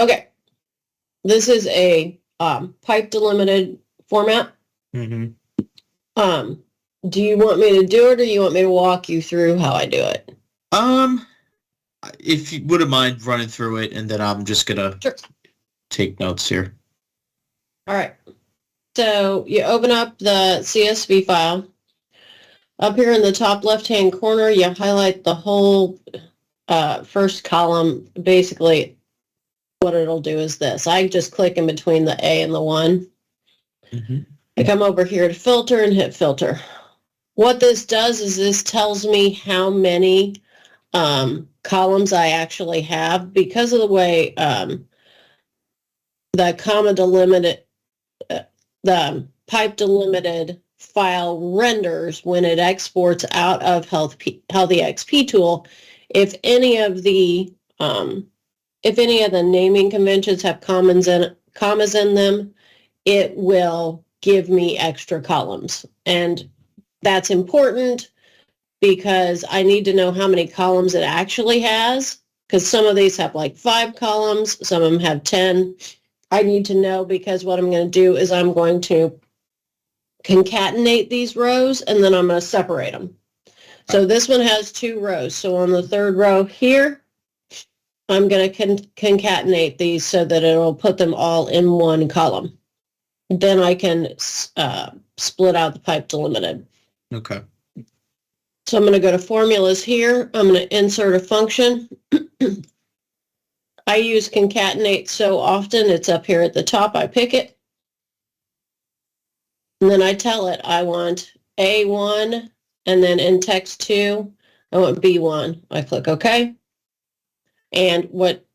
Okay. This is a pipe delimited format. Mm-hmm. Do you want me to do it, or do you want me to walk you through how I do it? If you wouldn't mind running through it, and then I'm just gonna take notes here. All right. So you open up the CSV file. Up here in the top left-hand corner, you highlight the whole first column. Basically, what it'll do is this. I just click in between the A and the 1. Mm-hmm. I come over here to filter and hit filter. What this does is this tells me how many columns I actually have because of the way the comma delimited, the pipe delimited file renders when it exports out of Healthy XP tool. If any of the naming conventions have commas in them, it will give me extra columns. And that's important because I need to know how many columns it actually has, because some of these have like 5 columns, some of them have 10. I need to know because what I'm going to do is I'm going to concatenate these rows, and then I'm going to separate them. So this one has 2 rows. So on the 3rd row here, I'm going to concatenate these so that it'll put them all in one column. Then I can split out the pipe delimited. Okay. So I'm going to go to formulas here. I'm going to insert a function. I use concatenate so often, it's up here at the top. I pick it. And then I tell it I want A1, and then in text 2, I want B1. I click OK. And what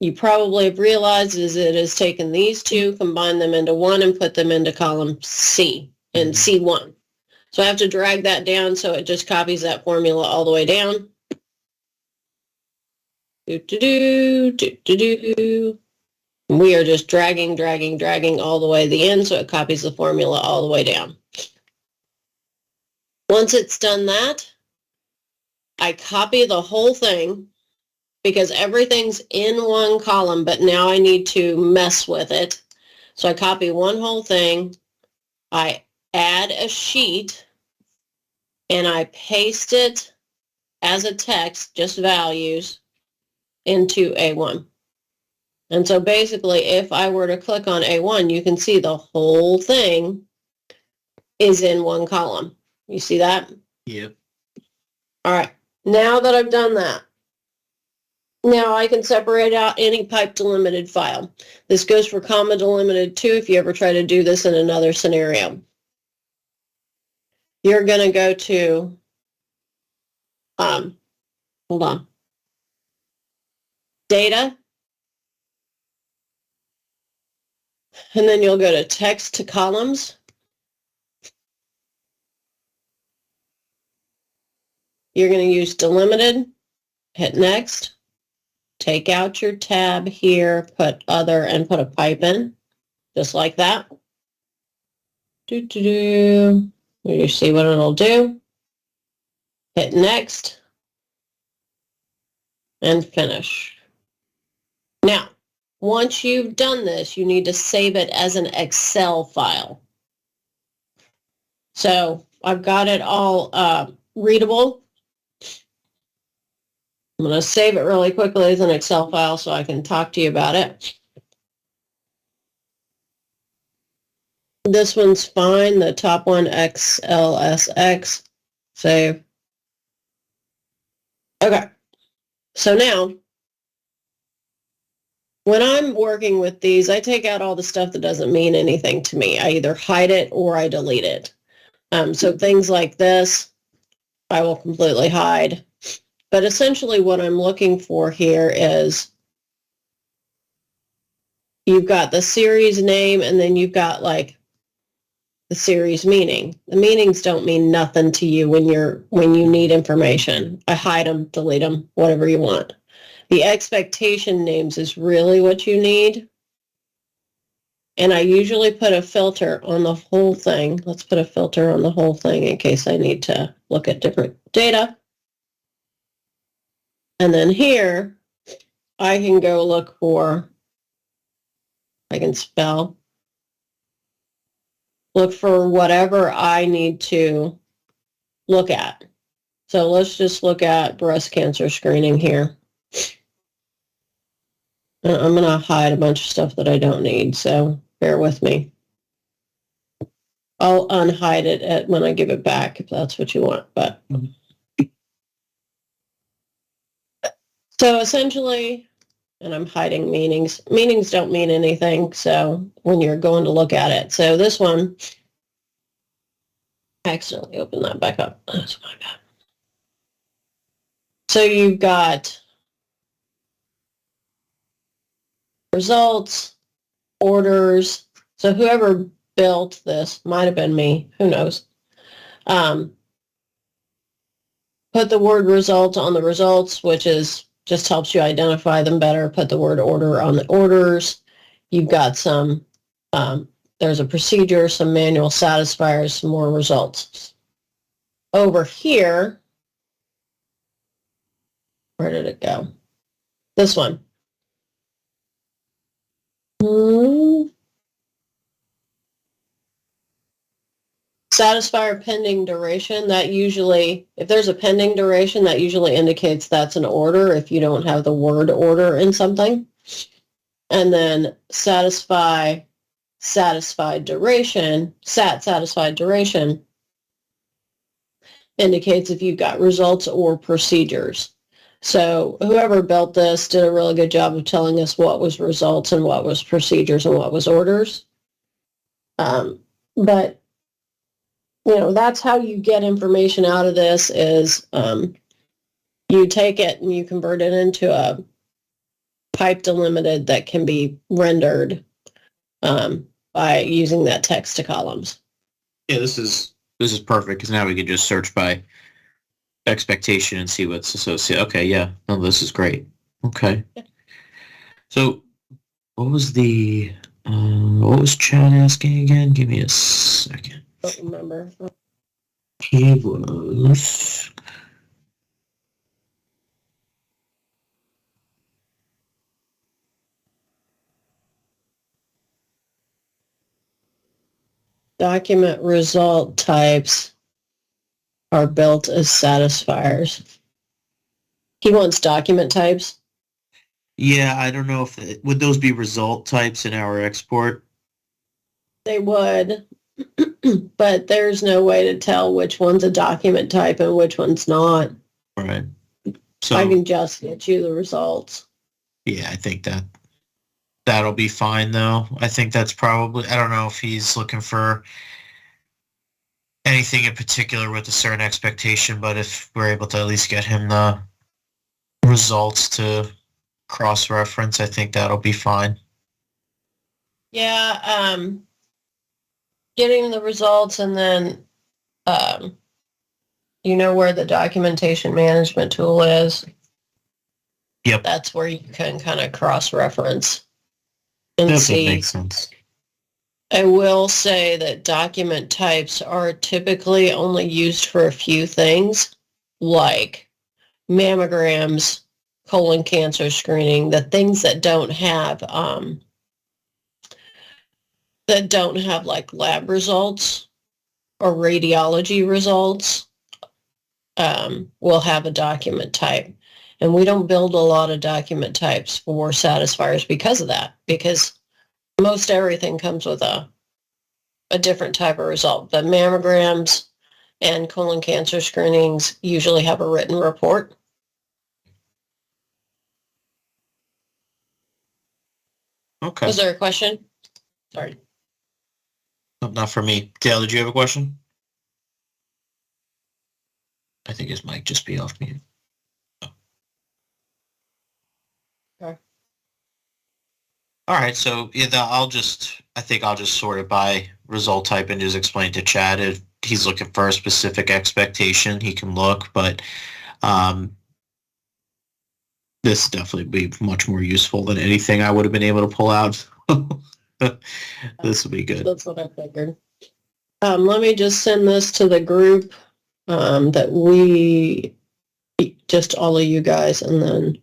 you probably have realized is it has taken these 2, combined them into 1, and put them into column C in C1. So I have to drag that down so it just copies that formula all the way down. We are just dragging all the way to the end so it copies the formula all the way down. Once it's done that, I copy the whole thing because everything's in one column, but now I need to mess with it. So I copy one whole thing, I add a sheet, and I paste it as a text, just values, into A1. And so basically, if I were to click on A1, you can see the whole thing is in one column. You see that? Yep. All right. Now that I've done that, now I can separate out any pipe delimited file. This goes for comma delimited too if you ever try to do this in another scenario. You're going to go to, hold on, data, and then you'll go to text to columns. You're going to use delimited, hit next, take out your tab here, put other, and put a pipe in, just like that. You see what it'll do. Hit next, and finish. Now, once you've done this, you need to save it as an Excel file. So I've got it all readable. I'm going to save it really quickly as an Excel file so I can talk to you about it. This one's fine. The top one, XLSX. Save. Okay. So now, when I'm working with these, I take out all the stuff that doesn't mean anything to me. I either hide it or I delete it. So things like this, I will completely hide. But essentially what I'm looking for here is you've got the series name and then you've got like the series meaning. The meanings don't mean nothing to you when you need information. I hide them, delete them, whatever you want. The expectation names is really what you need. And I usually put a filter on the whole thing. Let's put a filter on the whole thing in case I need to look at different data. And then here, I can go look for I can spell. Look for whatever I need to look at. So let's just look at breast cancer screening here. I'm going to hide a bunch of stuff that I don't need, so bear with me. I'll unhide it when I give it back if that's what you want. But so essentially, and I'm hiding meanings. Meanings don't mean anything, so when you're going to look at it. So this one, I accidentally opened that back up. That's my bad. So you've got results, orders. So whoever built this, might have been me, who knows. Put the word result on the results, which is just helps you identify them better. Put the word order on the orders. You've got some, there's a procedure, some manual satisfiers, some more results. Over here, where did it go? This one. Satisfier pending duration, that usually, if there's a pending duration, that usually indicates that's an order if you don't have the word order in something. And then satisfied duration, satisfied duration indicates if you've got results or procedures. So whoever built this did a really good job of telling us what was results and what was procedures and what was orders. But you know, that's how you get information out of this is you take it and you convert it into a pipe delimited that can be rendered by using that text to columns. Yeah, this is perfect because now we can just search by expectation and see what's associated. Okay, yeah. No, this is great. Okay. Yeah. So what was Chad asking again? Give me a second. Don't remember. He was document result types are built as satisfiers. He wants document types. Yeah, I don't know if would those be result types in our export? They would, but there's no way to tell which one's a document type and which one's not. Right. So I can just get you the results. Yeah, I think that'll be fine though. I think that's probably, I don't know if he's looking for anything in particular with a certain expectation, but if we're able to at least get him the results to cross-reference, I think that'll be fine. Yeah, getting the results and then you know where the documentation management tool is? Yep. That's where you can kind of cross-reference and see. That makes sense. I will say that document types are typically only used for a few things, like mammograms, colon cancer screening, the things that don't have like lab results or radiology results will have a document type. And we don't build a lot of document types for satisfiers because of that, because most everything comes with a different type of result. But mammograms and colon cancer screenings usually have a written report. Okay. Was there a question? Sorry. No, not for me. Dale, did you have a question? I think his mic just be off mute. Oh. Okay. All right, so yeah, I think I'll just sort it by result type and just explain to Chad if he's looking for a specific expectation, he can look, but this definitely be much more useful than anything I would have been able to pull out. This will be good. That's what I figured. Let me just send this to the group that we, just all of you guys, and then